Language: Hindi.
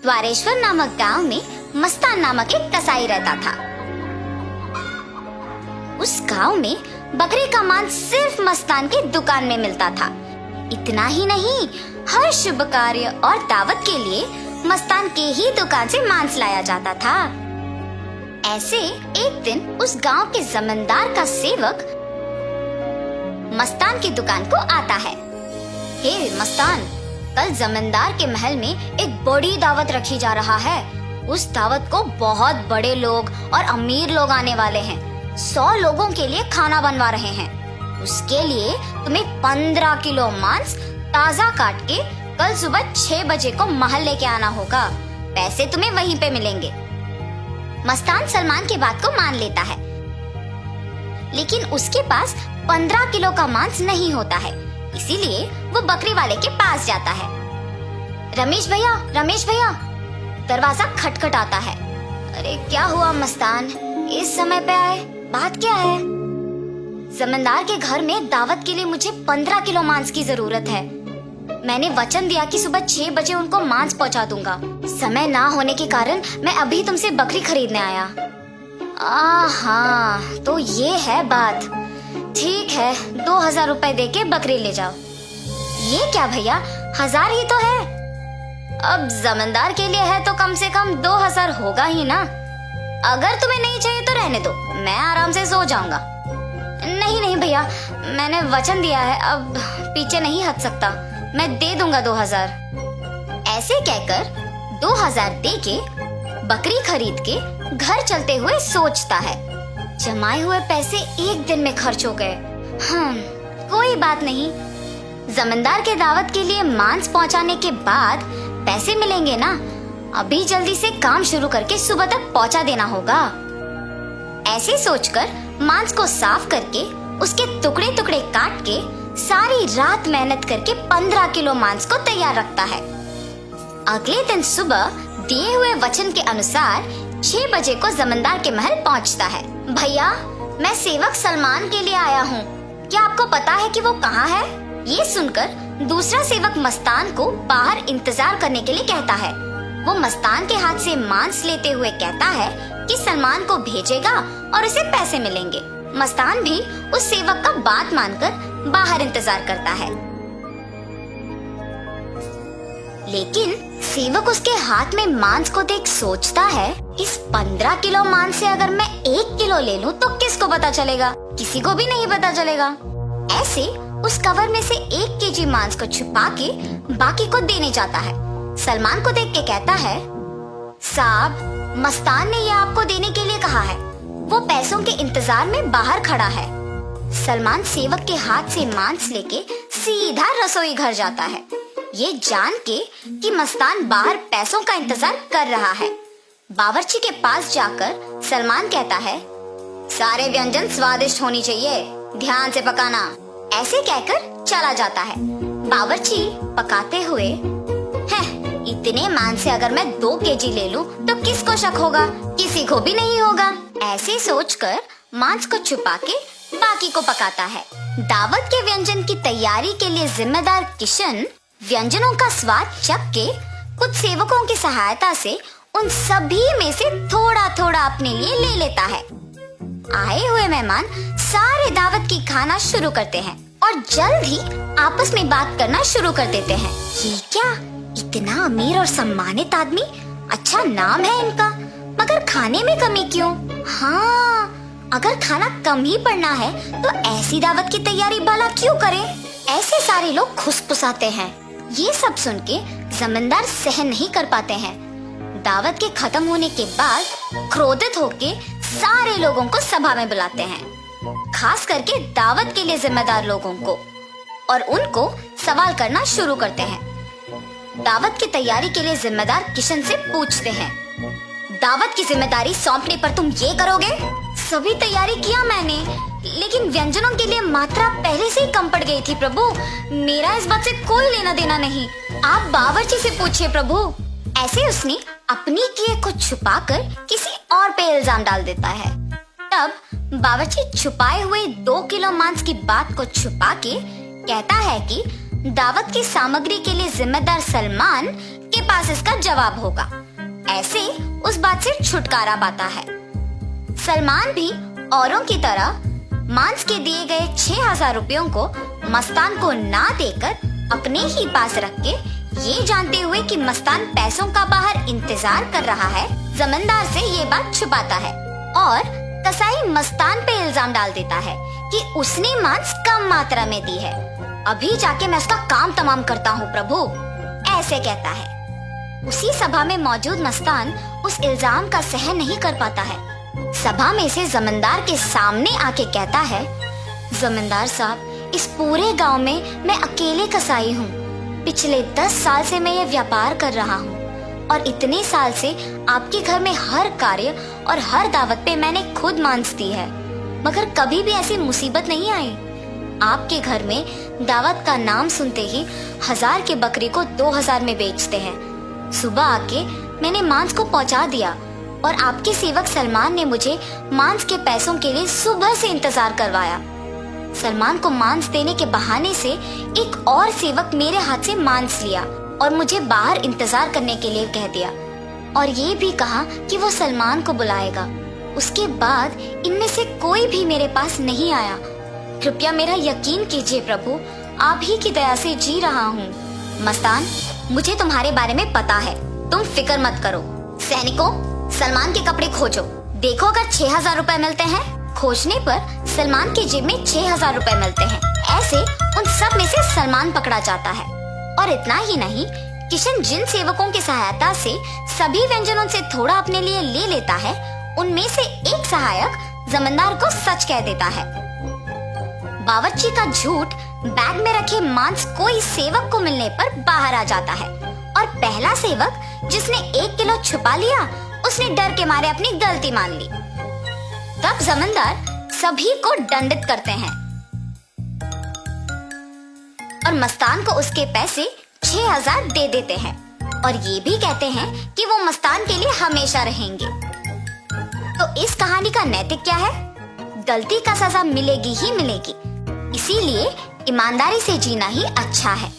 द्वारेश्वर नामक गांव में मस्तान नामक एक कसाई रहता था। उस गांव में बकरे का मांस सिर्फ मस्तान की दुकान में मिलता था। इतना ही नहीं, हर शुभ कार्य और दावत के लिए मस्तान के ही दुकान से मांस लाया जाता था। ऐसे एक दिन उस गांव के जमींदार का सेवक मस्तान की दुकान को आता है। हे मस्तान, कल जमींदार के महल में एक बड़ी दावत रखी जा रहा है। उस दावत को बहुत बड़े लोग और अमीर लोग आने वाले हैं। 100 लोगों के लिए खाना बनवा रहे हैं। उसके लिए तुम्हें 15 किलो मांस ताजा काट के कल सुबह 6 बजे को महल लेके आना होगा। पैसे तुम्हें वहीं पे मिलेंगे। मस्तान सलमान की बात को मान लेता है, लेकिन उसके पास 15 किलो का मांस नहीं होता है। इसीलिए वो बकरी वाले के पास जाता है। रमेश भैया, दरवाजा खटखटाता है। अरे क्या हुआ मस्तान, इस समय पे आए, बात क्या है? जमींदार के घर में दावत के लिए मुझे 15 किलो मांस की जरूरत है। मैंने वचन दिया कि सुबह 6 बजे उनको मांस पहुंचा दूंगा। समय ना होने के कारण मैं अभी तुमसे बकरी खरीदने आया। हाँ, तो ये है बात। ठीक है, 2000 रुपए दे के बकरी ले जाओ। ये क्या भैया, 1000 ही तो है। अब जमींदार के लिए है तो कम से कम 2000 होगा ही ना। अगर तुम्हें नहीं चाहिए तो रहने दो, मैं आराम से सो जाऊंगा। नहीं भैया, मैंने वचन दिया है, अब पीछे नहीं हट सकता। मैं दे दूंगा 2000। ऐसे कहकर 2000 दे के बकरी खरीद के घर चलते हुए सोचता है, जमाए हुए पैसे एक दिन में खर्च हो गए। कोई बात नहीं, जमींदार के दावत के लिए मांस पहुंचाने के बाद पैसे मिलेंगे ना। अभी जल्दी से काम शुरू करके सुबह तक पहुंचा देना होगा। ऐसे सोचकर मांस को साफ करके उसके टुकड़े टुकड़े काट के सारी रात मेहनत करके 15 किलो मांस को तैयार रखता है। अगले दिन सुबह दिए हुए वचन के अनुसार 6 बजे को जमींदार के महल पहुंचता है। भैया, मैं सेवक सलमान के लिए आया हूँ। क्या आपको पता है कि वो कहाँ है? ये सुनकर दूसरा सेवक मस्तान को बाहर इंतजार करने के लिए कहता है। वो मस्तान के हाथ से मांस लेते हुए कहता है कि सलमान को भेजेगा और उसे पैसे मिलेंगे। मस्तान भी उस सेवक का बात मानकर बाहर इंतजार करता है, लेकिन सेवक उसके हाथ में मांस को देख सोचता है, इस 15 किलो मांस से अगर मैं 1 किलो ले लूं तो किसको पता चलेगा? किसी को भी नहीं पता चलेगा। ऐसे उस कवर में से 1 केजी मांस को छुपा के बाकी को देने जाता है। सलमान को देख के कहता है, साहब, मस्तान ने ये आपको देने के लिए कहा है। वो पैसों के इंतजार में बाहर खड़ा है। सलमान सेवक के हाथ से मांस लेके सीधा रसोई घर जाता है, ये जान के कि मस्तान बाहर पैसों का इंतजार कर रहा है। बावर्ची के पास जाकर सलमान कहता है, सारे व्यंजन स्वादिष्ट होनी चाहिए, ध्यान से पकाना। ऐसे कहकर चला जाता है। बावर्ची पकाते हुए, इतने मांस से अगर मैं 2 केजी ले लूं तो किसको शक होगा? किसी को भी नहीं होगा। ऐसे सोचकर मांस को छुपा के बाकी को पकाता है। दावत के व्यंजन की तैयारी के लिए जिम्मेदार किशन व्यंजनों का स्वाद चख के कुछ सेवकों की सहायता से उन सभी में से थोड़ा थोड़ा अपने लिए ले लेता है। आए हुए मेहमान सारे दावत की खाना शुरू करते हैं और जल्द ही आपस में बात करना शुरू कर देते हैं। ये क्या, इतना अमीर और सम्मानित आदमी, अच्छा नाम है इनका, मगर खाने में कमी क्यों? हाँ, अगर खाना कम ही पड़ना है तो ऐसी दावत की तैयारी भला क्यों करें? ऐसे सारे लोग खुसफुसाते हैं। ये सब सुन के जमींदार सहन नहीं कर पाते हैं। दावत के खत्म होने के बाद क्रोधित होके सारे लोगों को सभा में बुलाते हैं, खास करके दावत के लिए जिम्मेदार लोगों को, और उनको सवाल करना शुरू करते हैं। दावत की तैयारी के लिए जिम्मेदार किशन से पूछते हैं, दावत की जिम्मेदारी सौंपने पर तुम ये करोगे? सभी तैयारी किया मैंने, लेकिन व्यंजनों के लिए मात्रा पहले से ही कम पड़ गई थी प्रभु। मेरा इस बात से कोई लेना देना नहीं, आप बावर्ची से पूछिए प्रभु। ऐसे उसने अपनी किए को छुपाकर किसी और पे इल्जाम डाल देता है। तब बावर्ची छुपाए हुए 2 किलो मांस की बात को छुपा के कहता है कि दावत की सामग्री के लिए जिम्मेदार सलमान के पास इसका जवाब होगा। ऐसे उस बात से छुटकारा पाता है। सलमान भी औरों की तरह मांस के दिए गए 6,000 रुपयों को मस्तान को ना देकर अपने ही पास रख के, ये जानते हुए कि मस्तान पैसों का बाहर इंतजार कर रहा है, जमींदार से ये बात छुपाता है और कसाई मस्तान पे इल्जाम डाल देता है कि उसने मांस कम मात्रा में दी है। अभी जाके मैं उसका काम तमाम करता हूँ प्रभु, ऐसे कहता है। उसी सभा में मौजूद मस्तान उस इल्जाम का सहन नहीं कर पाता है। सभा में से जमींदार के सामने आके कहता है, जमींदार साहब, इस पूरे गांव में मैं अकेले कसाई हूँ। पिछले 10 साल से मैं ये व्यापार कर रहा हूँ और इतने साल से आपके घर में हर कार्य और हर दावत पे मैंने खुद मांस दी है, मगर कभी भी ऐसी मुसीबत नहीं आई। आपके घर में दावत का नाम सुनते ही 1000 की बकरी को 2000 में बेचते हैं। सुबह आके मैंने मांस को पहुंचा दिया और आपके सेवक सलमान ने मुझे मांस के पैसों के लिए सुबह से इंतजार करवाया। सलमान को मांस देने के बहाने से एक और सेवक मेरे हाथ से मांस लिया और मुझे बाहर इंतजार करने के लिए कह दिया और ये भी कहा कि वो सलमान को बुलाएगा। उसके बाद इनमें से कोई भी मेरे पास नहीं आया। कृपया मेरा यकीन कीजिए प्रभु, आप ही की दया से जी रहा हूँ। मस्तान, मुझे तुम्हारे बारे में पता है, तुम फिक्र मत करो। सैनिकों, सलमान के कपड़े खोजो, देखो अगर 6,000 रुपए मिलते हैं। खोजने पर सलमान की जेब में 6,000 रुपए मिलते हैं। ऐसे उन सब में से सलमान पकड़ा जाता है। और इतना ही नहीं, किशन जिन सेवकों की सहायता से सभी व्यंजनों से थोड़ा अपने लिए ले लेता है, उनमें से एक सहायक जमींदार को सच कह देता है। बावर्ची का झूठ बैग में रखे मांस कोई सेवक को मिलने पर बाहर आ जाता है और पहला सेवक जिसने 1 किलो छुपा लिया, उसने डर के मारे अपनी गलती मान ली। तब जमींदार सभी को दंडित करते हैं और मस्तान को उसके पैसे 6,000 दे देते हैं और ये भी कहते हैं कि वो मस्तान के लिए हमेशा रहेंगे। तो इस कहानी का नैतिक क्या है? गलती का सजा मिलेगी ही मिलेगी, इसीलिए ईमानदारी से जीना ही अच्छा है।